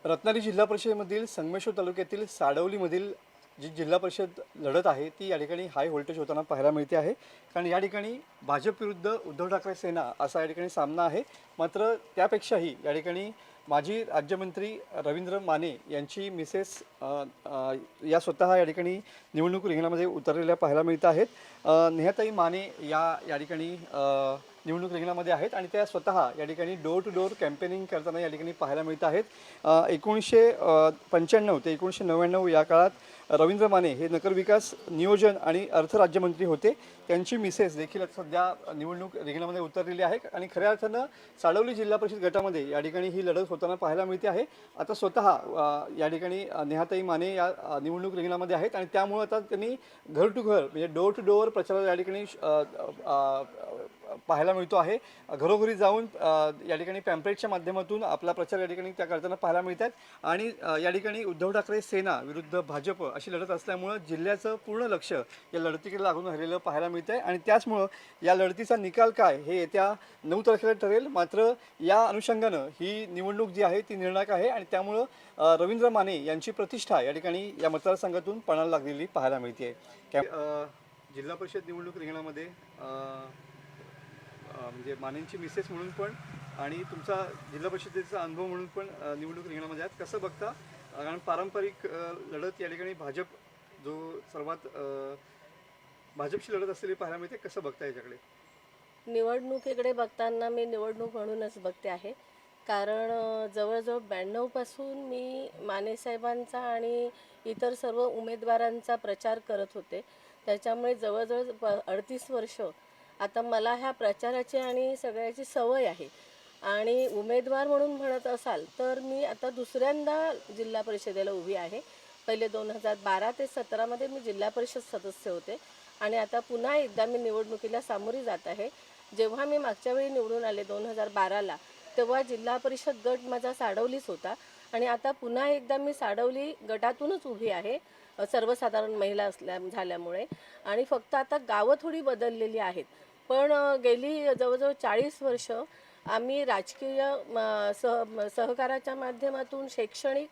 रत्नागिरी जिल्हा परिषदेमधील संगमेश्वर तालुक्यातील साडवलीमधील जी जिल्हा परिषद लढत आहे ती या ठिकाणी हाय व्होल्टेज होताना पाहायला मिळते आहे। कारण या ठिकाणी भाजप विरुद्ध उद्धव ठाकरे सेना असा या ठिकाणी सामना आहे। मात्र त्यापेक्षाही या ठिकाणी माजी राज्यमंत्री रवींद्र माने यांची मिसेस या स्वतः या ठिकाणी निवडणूक रिंगणामध्ये उतरलेल्या पाहायला मिळत आहेत। नेहाताई माने या ठिकाणी निवडणूक रिंगणामध्ये आहेत आणि त्या स्वतः या ठिकाणी डोर टू डोर कॅम्पेनिंग करताना या ठिकाणी पाहायला मिळत आहेत। 1995 ते 1999 या काळात रवींद्र माने हे नगरविकास नियोजन आणि अर्थ राज्यमंत्री होते। त्यांची मिसेस देखील सध्या निवडणूक रिंगणामध्ये उतरलेली आहे आणि खऱ्या अर्थानं साडवली जिल्हा परिषद गटामध्ये या ठिकाणी ही लढत होताना पाहायला मिळते आहे। आता स्वतः या ठिकाणी नेहाताई माने या निवडणूक रिंगणामध्ये आहेत आणि त्यामुळे आता त्यांनी घर टू घर म्हणजे डोर टू डोर प्रचार या ठिकाणी पाहायला मिळतो आहे। घरोघरी जाऊन या ठिकाणी पॅम्पलेटच्या माध्यमातून आपला प्रचार या ठिकाणी त्या करताना पाहायला मिळतात आणि या ठिकाणी उद्धव ठाकरे सेना विरुद्ध भाजप अशी लढत असल्यामुळे जिल्ह्याचं पूर्ण लक्ष या लढतीकडे लागून राहिलेलं पाहायला मिळत आहे आणि त्याचमुळे या लढतीचा निकाल काय हे येत्या 9 तारखेला ठरेल। मात्र या अनुषंगानं ही निवडणूक जी आहे ती निर्णायक आहे आणि त्यामुळे रवींद्र माने यांची प्रतिष्ठा या ठिकाणी या मतदारसंघातून पणाला लागलेली पाहायला मिळते आहे। जिल्हा परिषद निवडणूक रिंगणामध्ये म्हणजे मानेंची मिसेस म्हणून पण आणि तुमचा जिल्हा परिषदेचा अनुभव म्हणून पण निवडणूक रिंगणामध्ये आहेत, कसं बघता? कारण पारंपरिक लढत या ठिकाणी भाजप जो सर्वात भाजपची लढत असलेली पाहायला मिळते, कसं बघता याच्याकडे? निवडणुकीकडे बघताना मी निवडणूक म्हणूनच बघते आहे, कारण जवळजवळ 92 पासून मी मानेसाहेबांचा आणि इतर सर्व उमेदवारांचा प्रचार करत होते। त्याच्यामुळे जवळजवळ 38 वर्ष आता मला ह्या प्रचाराची आणि सगळ्याची सवय आहे आणि उमेदवार म्हणून म्हणत असाल तर मी आता दुसऱ्यांदा जिल्हा परिषदेला उभी आहे। पहिले 2012 ते 17 मध्ये मी जिल्हा परिषद सदस्य होते आणि आता पुन्हा एकदा मी निवडणुकीला सामोरी जात आहे। जेव्हा मी मागच्या वेळी निवडून आले 2012ला तेव्हा जिल्हा परिषद गट माझा साडवलीच होता आणि आता पुन्हा एकदा मी साडवली गटातूनच उभी आहे सर्वसाधारण महिला झाल्यामुळे आणि फक्त आता गावं थोडी बदललेली आहेत, पण गेली जवळजवळ 40 वर्ष आम्ही राजकीय सहकाराच्या माध्यमातून शैक्षणिक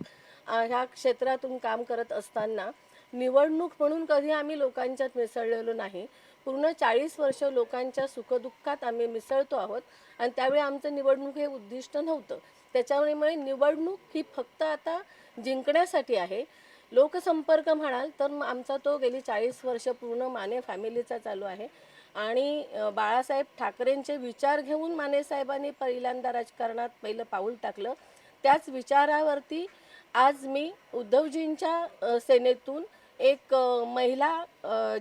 ह्या क्षेत्रातून काम करत असताना निवडणूक म्हणून कधी आम्ही लोकांच्यात मिसळलेलो नाही। पूर्ण 40 वर्ष लोकांच्या सुखदुःखात आम्ही मिसळतो आहोत आणि त्यावेळी आमचं निवडणूक हे उद्दिष्ट नव्हतं। त्याच्यामुळे निवडणूक ही फक्त आता जिंकण्यासाठी आहे। लोकसंपर्क म्हणाल तर आमचा तो गेली 40 वर्ष पूर्ण माने फॅमिलीचा चालू आहे आणि बाळासाहेब ठाकरेंचे विचार घेऊन माने साहेबांनी पहिल्यांदा राजकारणात पहिलं पाऊल टाकलं। त्याच विचारावरती आज मी उद्धवजींच्या सेनेतून एक महिला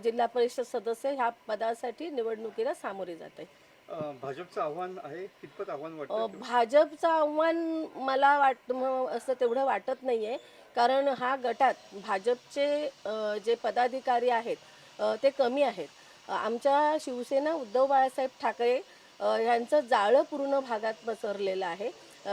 जिल्हा परिषद सदस्य ह्या पदासाठी निवडणुकीला सामोरी जाते। भाजपचं आव्हान आहे, कितपत आव्हान वाटतं? भाजपचं आव्हान मला असं तेवढं वाटत नाही आहे, कारण हा गटात भाजपचे जे पदाधिकारी आहेत ते कमी आहेत। आमच्या शिवसेना उद्धव बाळासाहेब ठाकरे यांचं जाळं पूर्ण भागात पसरलेलं आहे।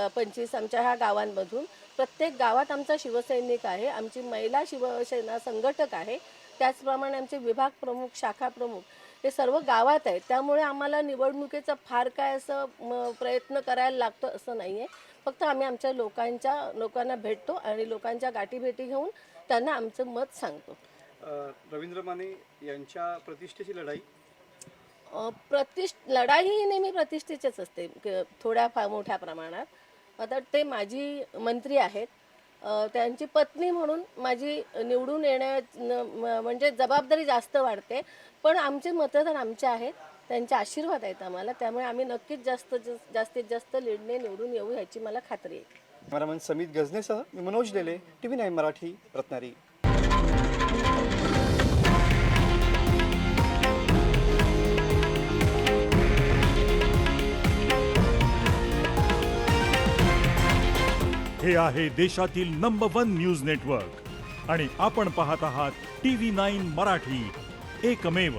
25 आमच्या ह्या गावांमधून प्रत्येक गावात आमचा शिवसैनिक आहे, आमची महिला शिवसेना संघटक आहे, त्याचप्रमाणे आमचे विभाग प्रमुख शाखा प्रमुख हे सर्व गावात आहेत। त्यामुळे आम्हाला निवडणुकीचा फार काय असं प्रयत्न करायला लागतो असं नाही आहे। फक्त आम्ही आमच्या लोकांना भेटतो आणि लोकांच्या गाठीभेटी घेऊन त्यांना आमचं मत सांगतो। रवींद्र माने यांच्या प्रतिष्ठेची लढाई लढाई ही नेहमी प्रतिष्ठेचीच असते थोड्या फार मोठ्या प्रमाणात। आता ते माजी मंत्री आहेत, त्यांची पत्नी म्हणून माझी निवडून म्हणजे जबाबदारी जास्त वाढते, पण आमचे मतदार आमचे आहेत, त्यांचे आशीर्वाद आहेत आम्हाला, त्यामुळे आम्ही नक्कीच जास्तीत जास्त लीडने निवडून येऊ ह्याची मला खात्री आहे। कॅमेरामन समित गजनेसह मी मनोज डेले, TV9 मराठी, रत्नागिरी। हे आहे देशातील नंबर 1 न्यूज नेटवर्क आणि आपण पाहत आहात TV9 मराठी, एकमेव।